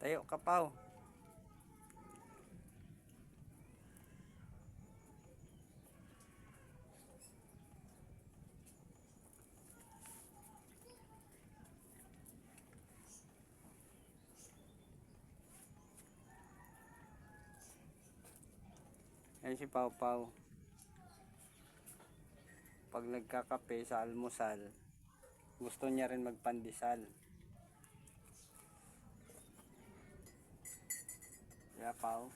Tayo ka, Pao. Ayan si Pao Pao. Pag nagkakape sa almusal, gusto niya rin magpandesal. Kaya Pao.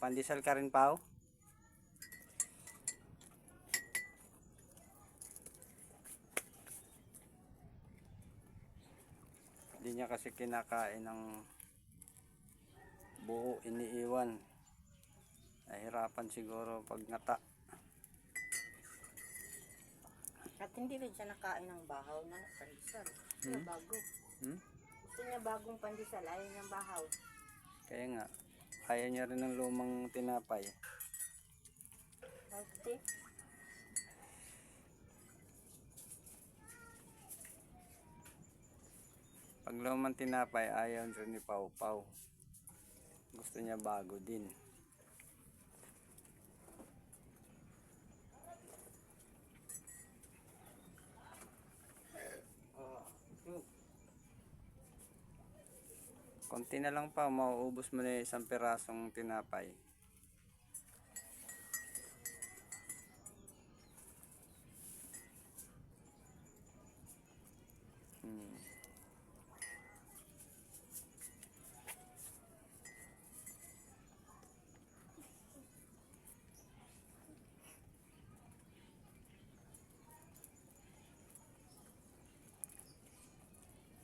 Pandesal ka rin, Pao? Hindi niya kasi kinakain ng buo, iniiwan. Nahirapan siguro pag ngata. At hindi rin siya nakain ng bahaw na pandesal. Gusto niya bago. Gusto niya bagong pandesal, ayaw niyang bahaw. Kaya nga, ayaw niya rin ng lumang tinapay. Okay. Pag lumang tinapay, ayaw rin ni Pao Pao. Gusto niya bago din. Konti na lang pa, mauubos mo na isang pirasong tinapay.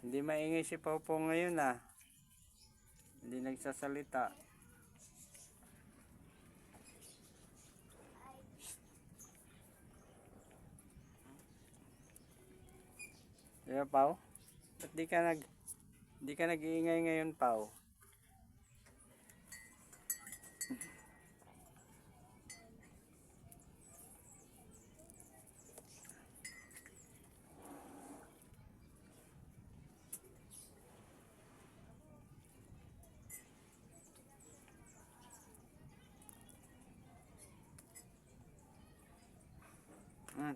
Hindi maingay si Pao Pao ngayon ah. Hindi nagsasalita. Diba, Pao? Ba't di ka nag-iingay ngayon, Pao?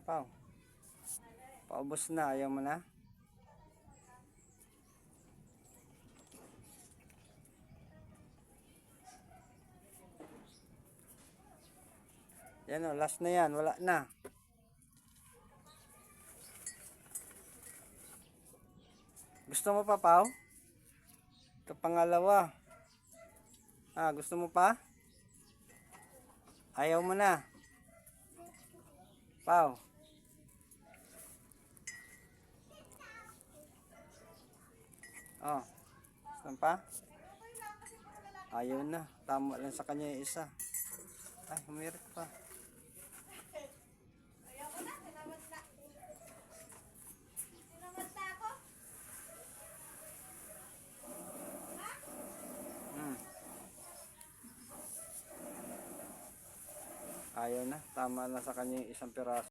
Pao. Paubos na, ayaw mo na? Yan o, last na yan, wala na. Gusto mo pa, Pao? Ito pangalawa. Gusto mo pa? Ayaw mo na. Pao. Gusto mo pa? Ayaw na. Tama lang sa kanya yung isa. Ay, humirit pa. Ayaw na. Tama lang sa kanya yung isang piraso.